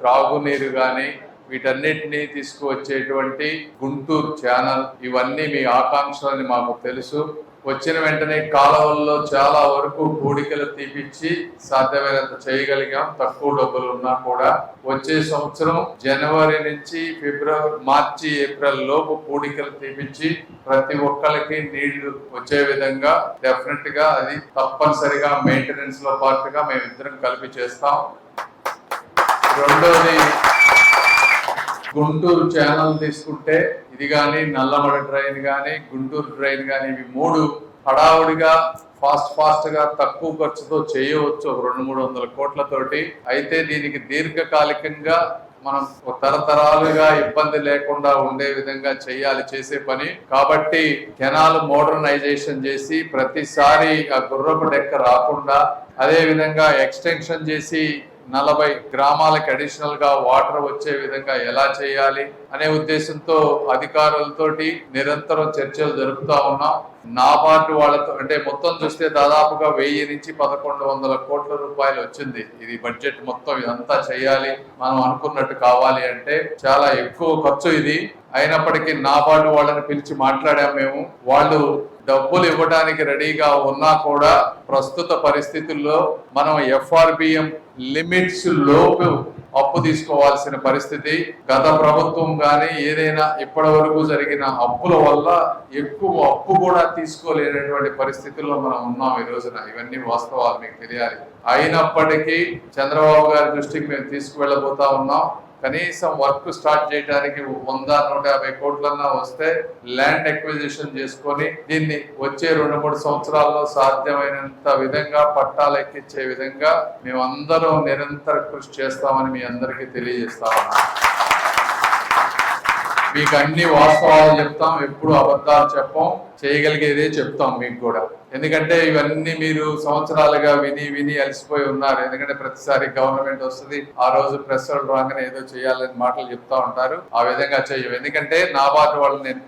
త్రాగునీరు కానీ వీటన్నిటినీ తీసుకువచ్చేటువంటి గుంటూరు ఛానల్, ఇవన్నీ మీ ఆకాంక్షలని మాకు తెలుసు. వచ్చిన వెంటనే కాలువల్లో చాలా వరకు పూడికలు తీపిచ్చి సాధ్యమైనంత చేయగలిగాం, తక్కువ డబ్బులు ఉన్నా కూడా. వచ్చే సంవత్సరం జనవరి నుంచి మార్చి ఏప్రిల్ లోపు పూడికలు తీపిచ్చి ప్రతి ఒక్కరికి నీళ్లు వచ్చే విధంగా డెఫినెట్ గా అది తప్పనిసరిగా మెయింటెనెన్స్ లో పాటుగా మేమిద్దరం కలిపి చేస్తాం. రెండోది, గుంటూరు ఛానల్ తీసుకుంటే ఇది కానీ, నల్లమడ డ్రైన్ కానీ, గుంటూరు డ్రైన్ కానీ, ఇవి మూడు హడావుడిగా ఫాస్ట్ గా తక్కువ ఖర్చుతో చేయవచ్చు, 200-300 కోట్లతోటి. అయితే దీనికి దీర్ఘకాలికంగా మనం తరతరాలుగా ఇబ్బంది లేకుండా ఉండే విధంగా చేసే పని కాబట్టి కెనాల్ మోడర్నైజేషన్ చేసి ప్రతిసారి ఆ గుర్రపు డెక్క రాకుండా, అదే విధంగా ఎక్స్టెన్షన్ చేసి 40 గ్రామాలకు అడిషనల్ గా వాటర్ వచ్చే విధంగా ఎలా చేయాలి అనే ఉద్దేశంతో అధికారులతోటి నిరంతరం చర్చలు జరుపుతా ఉన్నాం. నాబార్డు వాళ్ళతో అంటే మొత్తం చూస్తే దాదాపుగా 1000 నుంచి 1100 కోట్ల రూపాయలు వచ్చింది. ఇది బడ్జెట్ మొత్తం ఇదంతా చేయాలి, మనం అనుకున్నట్టు కావాలి అంటే చాలా ఎక్కువ ఖర్చు ఇది. అయినప్పటికీ నాబార్డు వాళ్ళని పిలిచి మాట్లాడాం మేము. వాళ్ళు డబ్బులు ఇవ్వడానికి రెడీగా ఉన్నా కూడా ప్రస్తుత పరిస్థితుల్లో మనం FRBM లిమిట్స్ లోపు అప్పు తీసుకోవాల్సిన పరిస్థితి. గత ప్రభుత్వం కానీ ఏదైనా ఇప్పటి వరకు జరిగిన అప్పుల వల్ల ఎక్కువ అప్పు కూడా తీసుకోలేనటువంటి పరిస్థితుల్లో మనం ఉన్నాం ఈ రోజున. ఇవన్నీ వాస్తవాలు మీకు తెలియాలి. అయినప్పటికీ చంద్రబాబు గారి దృష్టికి మేము తీసుకువెళ్ళబోతా ఉన్నాం. కనీసం వర్క్ స్టార్ట్ చేయడానికి 100-150 కోట్లన్నా వస్తే ల్యాండ్ ఎక్విజిషన్ చేసుకొని దీన్ని వచ్చే 2-3 సంవత్సరాల్లో సాధ్యమైనంత విధంగా పట్టాలు ఎక్కించే విధంగా మేమందరం నిరంతర కృషి చేస్తామని మీ అందరికీ తెలియజేస్తా ఉన్నాం. మీకు అన్ని వాస్తవాలు చెప్తాం, ఎప్పుడు అబద్ధాలు చెప్పం, చేయగలిగేదే చెప్తాం మీకు కూడా. ఎందుకంటే ఇవన్నీ మీరు సంవత్సరాలుగా విని అలసిపోయి ఉన్నారు. ఎందుకంటే ప్రతిసారి గవర్నమెంట్ వస్తుంది, ఆ రోజు ప్రెస్ వాళ్ళు రాగానే ఏదో చేయాలని మాటలు చెప్తా ఉంటారు. ఆ విధంగా చెయ్యం. ఎందుకంటే నాబార్డు వాళ్ళని నేను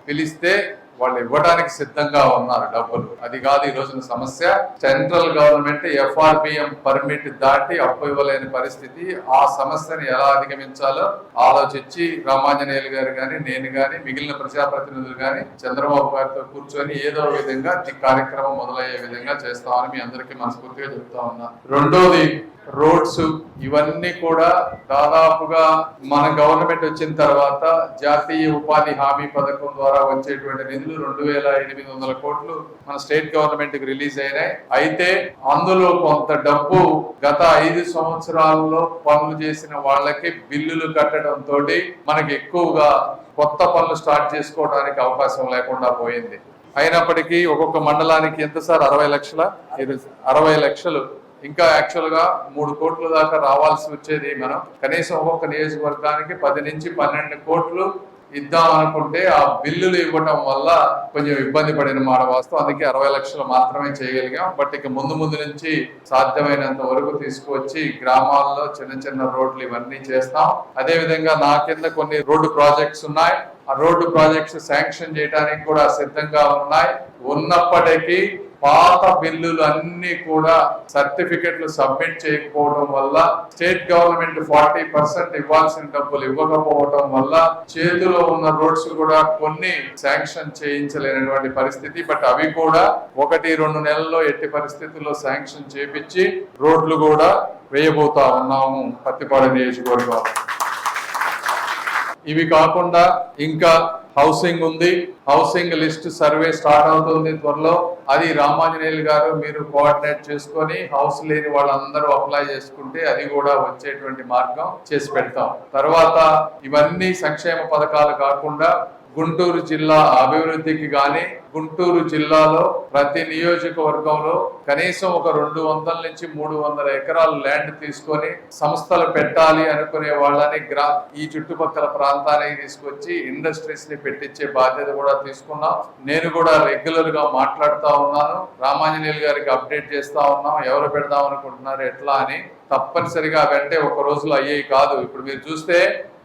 పిలిస్తే వాళ్ళు ఇవ్వడానికి సిద్ధంగా ఉన్నారు డబ్బులు. అది కాదు ఈ రోజున సమస్య. సెంట్రల్ గవర్నమెంట్ FRBM పర్మిట్ దాటి అప్పు ఇవ్వలేని పరిస్థితి. ఆ సమస్యను ఎలా అధిగమించాలో ఆలోచించి రామాంజనేయులు గారు కానీ, నేను కానీ, మిగిలిన ప్రజాప్రతినిధులు కానీ చంద్రబాబు గారితో కూర్చొని ఏదో విధంగా ఈ కార్యక్రమం మొదలయ్యే విధంగా చేస్తామని మీ అందరికీ మనస్ఫూర్తిగా చెప్తా ఉన్నా. రెండోది, రోడ్స్ ఇవన్నీ కూడా దాదాపుగా మన గవర్నమెంట్ వచ్చిన తర్వాత జాతీయ ఉపాధి హామీ పథకం ద్వారా వచ్చేటువంటి నిధులు 2800 కోట్లు మన స్టేట్ గవర్నమెంట్ కి రిలీజ్ అయినాయి. అయితే అందులో కొంత డబ్బు గత 5 సంవత్సరాల్లో పనులు చేసిన వాళ్ళకి బిల్లులు కట్టడంతో మనకి ఎక్కువగా కొత్త పనులు స్టార్ట్ చేసుకోవడానికి అవకాశం లేకుండా పోయింది. అయినప్పటికీ ఒక్కొక్క మండలానికి ఎంత సార్? 60 లక్షల 60 లక్షలు ఇంకా యాక్చువల్ గా 3 కోట్ల దాకా రావాల్సి వచ్చేది. మనం కనీసం ఒక్కొక్క నియోజకవర్గానికి 10 నుంచి 12 కోట్లు ఇద్దాం అనుకుంటే ఆ బిల్లులు ఇవ్వటం వల్ల కొంచెం ఇబ్బంది పడిన మాట వాస్తవం. అందుకే 60 లక్షలు మాత్రమే చేయగలిగాం. బట్ ఇక ముందు నుంచి సాధ్యమైనంత వరకు తీసుకువచ్చి గ్రామాల్లో చిన్న రోడ్లు ఇవన్నీ చేస్తాం. అదే విధంగా నా కింద కొన్ని రోడ్డు ప్రాజెక్ట్స్ ఉన్నాయి. ఆ రోడ్డు ప్రాజెక్ట్స్ శాంక్షన్ చేయడానికి కూడా సిద్ధంగా ఉన్నాయి. ఉన్నప్పటికీ పాత బిల్లులు అన్ని కూడా సర్టిఫికెట్లు సబ్మిట్ చేయకపోవడం వల్ల, స్టేట్ గవర్నమెంట్ 40% ఇవ్వాల్సిన డబ్బులు ఇవ్వకపోవడం వల్ల చేతిలో ఉన్న రోడ్స్ కూడా కొన్ని శాంక్షన్ చేయించలేనటువంటి పరిస్థితి. బట్ అవి కూడా 1-2 నెలల్లో ఎట్టి పరిస్థితుల్లో శాంక్షన్ చేపించి రోడ్లు కూడా వేయబోతా ఉన్నాము పత్తిపాడు నియోజకవర్గం. ఇవి కాకుండా ఇంకా హౌసింగ్ ఉంది. హౌసింగ్ లిస్ట్ సర్వే స్టార్ట్ అవుతుంది త్వరలో. అది రామాంజనేయులు గారు మీరు కోఆర్డినేట్ చేసుకొని హౌస్ లేని వాళ్ళందరూ అప్లై చేసుకుంటే అది కూడా వచ్చేటువంటి మార్గం చేసి పెడతాం. తర్వాత ఇవన్నీ సంక్షేమ పథకాలు కాకుండా గుంటూరు జిల్లా అభివృద్ధికి గాని, గుంటూరు జిల్లాలో ప్రతి నియోజకవర్గంలో కనీసం ఒక 200 నుంచి 300 ఎకరాలు ల్యాండ్ తీసుకొని సంస్థలు పెట్టాలి అనుకునే వాళ్ళని ఈ చుట్టుపక్కల ప్రాంతానికి తీసుకొచ్చి ఇండస్ట్రీస్ ని పెట్టించే బాధ్యత కూడా తీసుకున్నాం. నేను కూడా రెగ్యులర్ గా మాట్లాడుతా ఉన్నాను. రామాంజనేయులు గారికి అప్డేట్ చేస్తా ఉన్నాం, ఎవరు పెడదాం అనుకుంటున్నారు ఎట్లా అని. తప్పనిసరిగా వెంటే ఒక రోజులో అయ్యేవి కాదు. ఇప్పుడు మీరు చూస్తే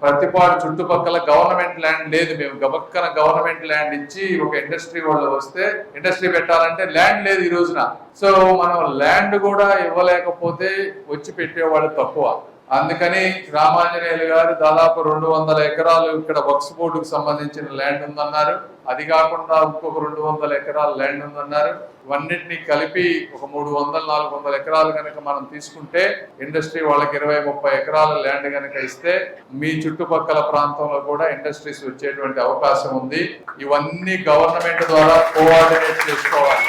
ప్రతిపాడు చుట్టుపక్కల గవర్నమెంట్ ల్యాండ్ లేదు. మేము గబక్కన గవర్నమెంట్ ల్యాండ్ ఇచ్చి ఒక ఇండస్ట్రీ వాళ్ళు వస్తే ఇండస్ట్రీ పెట్టాలంటే ల్యాండ్ లేదు ఈ రోజున. సో మనం ల్యాండ్ కూడా ఇవ్వలేకపోతే వచ్చి పెట్టేవాళ్ళు తక్కువ. అందుకని రామాంజనేయులు గారు దాదాపు 200 ఎకరాలు ఇక్కడ వక్స్ బోర్డుకు సంబంధించిన ల్యాండ్ ఉందన్నారు. అది కాకుండా ఇంకొక 200 ఎకరాల ల్యాండ్ ఉందన్నారు. ఇవన్నిటిని కలిపి ఒక 300-400 ఎకరాలు కనుక మనం తీసుకుంటే ఇండస్ట్రీ వాళ్ళకి 20-30 ఎకరాల ల్యాండ్ కనుక ఇస్తే మీ చుట్టుపక్కల ప్రాంతంలో కూడా ఇండస్ట్రీస్ వచ్చేటువంటి అవకాశం ఉంది. ఇవన్నీ గవర్నమెంట్ ద్వారా కోఆర్డినేట్ చేసుకోవాలి.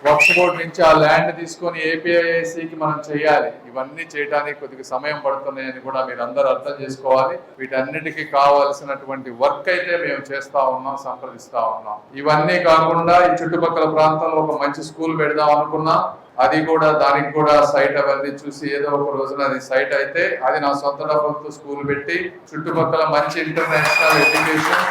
వక్స్ బోర్డు నుంచి ఆ ల్యాండ్ తీసుకొని ఏపీఐఐసికి మనం చేయాలి. ఇవన్నీ చేయడానికి కొద్దిగా సమయం పడుతున్నాయని కూడా మీరు అందరూ అర్థం చేసుకోవాలి. వీటన్నిటికీ కావాల్సినటువంటి వర్క్ అయితే మేము చేస్తా ఉన్నాం, సంప్రదిస్తా ఉన్నాం. ఇవన్నీ కాకుండా ఈ చుట్టుపక్కల ప్రాంతంలో ఒక మంచి స్కూల్ పెడదాం అనుకున్నాం. అది కూడా దానికి కూడా సైట్ అవన్నీ చూసి ఏదో ఒక రోజున అది సైట్ అయితే అది నా సొంత డబ్బులతో స్కూల్ పెట్టి చుట్టుపక్కల మంచి ఇంటర్నేషనల్ ఎడ్యుకేషన్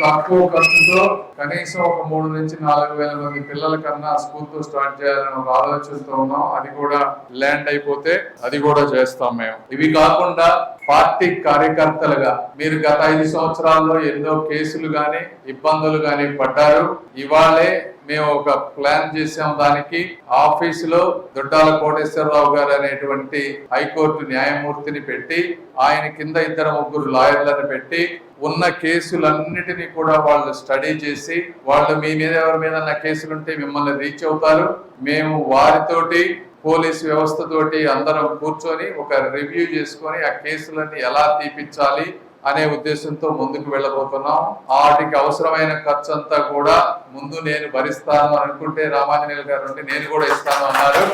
తక్కువ ఖర్చుతో కనీసం ఒక 3,000-4,000 మంది పిల్లల కన్నా స్కూల్ తో స్టార్ట్ చేయాలని ఒక ఆలోచనతో ఉన్నాం. అది కూడా ల్యాండ్ అయిపోతే అది కూడా చేస్తాం మేము. ఇవి కాకుండా పార్టీ కార్యకర్తలుగా మీరు గత 5 సంవత్సరాల్లో ఎన్నో కేసులు గాని ఇబ్బందులు గాని పడ్డారు. ఇవాళే మేము ఒక ప్లాన్ చేసాం. దానికి ఆఫీసులో దొడ్డాల కోటేశ్వరరావు గారు అనేటువంటి హైకోర్టు న్యాయమూర్తిని పెట్టి ఆయన కింద 2-3 లాయర్లను పెట్టి ఉన్న కేసులన్నిటినీ కూడా వాళ్ళు స్టడీ చేసి వాళ్ళు మీ మీద ఎవరి మీద కేసులుంటే మిమ్మల్ని రీచ్ అవుతారు. మేము వారితోటి పోలీస్ వ్యవస్థతోటి అందరం కూర్చొని ఒక రివ్యూ చేసుకొని ఆ కేసులన్నీ ఎలా తీపించాలి అనే ఉద్దేశంతో ముందుకు వెళ్ళబోతున్నాం. వాటికి అవసరమైన ఖర్చు అంతా కూడా ముందు నేను భరిస్తాను అనుకుంటే రామాంజనేయులు గారు అంటే నేను కూడా ఇస్తాను అన్నారు.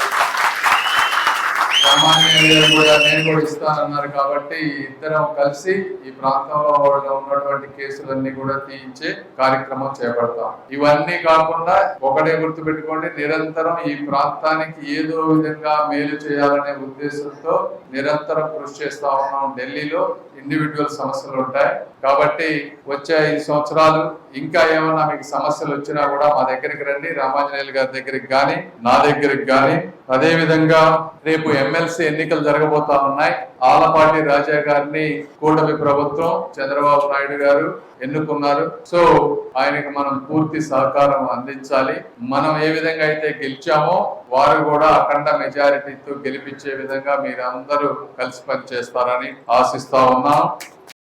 రామాంజనేయులు కూడా నేను కూడా ఇస్తానన్నారు. కాబట్టి ఇద్దరం కలిసి ఈ ప్రాంతంలో ఉన్నటువంటి కేసులన్నీ కూడా తీయించే కార్యక్రమం చేపడతాం. ఇవన్నీ కాకుండా ఒకటే గుర్తుపెట్టుకోండి, నిరంతరం ఈ ప్రాంతానికి ఏదో విధంగా మేలు చేయాలనే ఉద్దేశంతో నిరంతరం కృషి చేస్తా ఉన్నాం. ఢిల్లీలో ఇండివిజువల్ సమస్యలు ఉంటాయి కాబట్టి వచ్చే 5 సంవత్సరాలు ఇంకా ఏమన్నా మీకు సమస్యలు వచ్చినా కూడా మా దగ్గరికి రండి. రామాంజనేయులు గారి దగ్గరికి కానీ నా దగ్గరికి కానీ. అదే విధంగా రేపు ఎమ్మెల్సీ ఎన్నికలు జరగబోతా ఉన్నాయి. ఆలపాటి రాజా గారిని కూటమి ప్రభుత్వం చంద్రబాబు నాయుడు గారు ఎన్నుకున్నారు. సో ఆయనకి మనం పూర్తి సహకారం అందించాలి. మనం ఏ విధంగా అయితే గెలిచామో వారు కూడా అఖండ మెజారిటీతో గెలిపించే విధంగా మీరందరూ కలిసి పనిచేస్తారని ఆశిస్తా ఉన్నాం.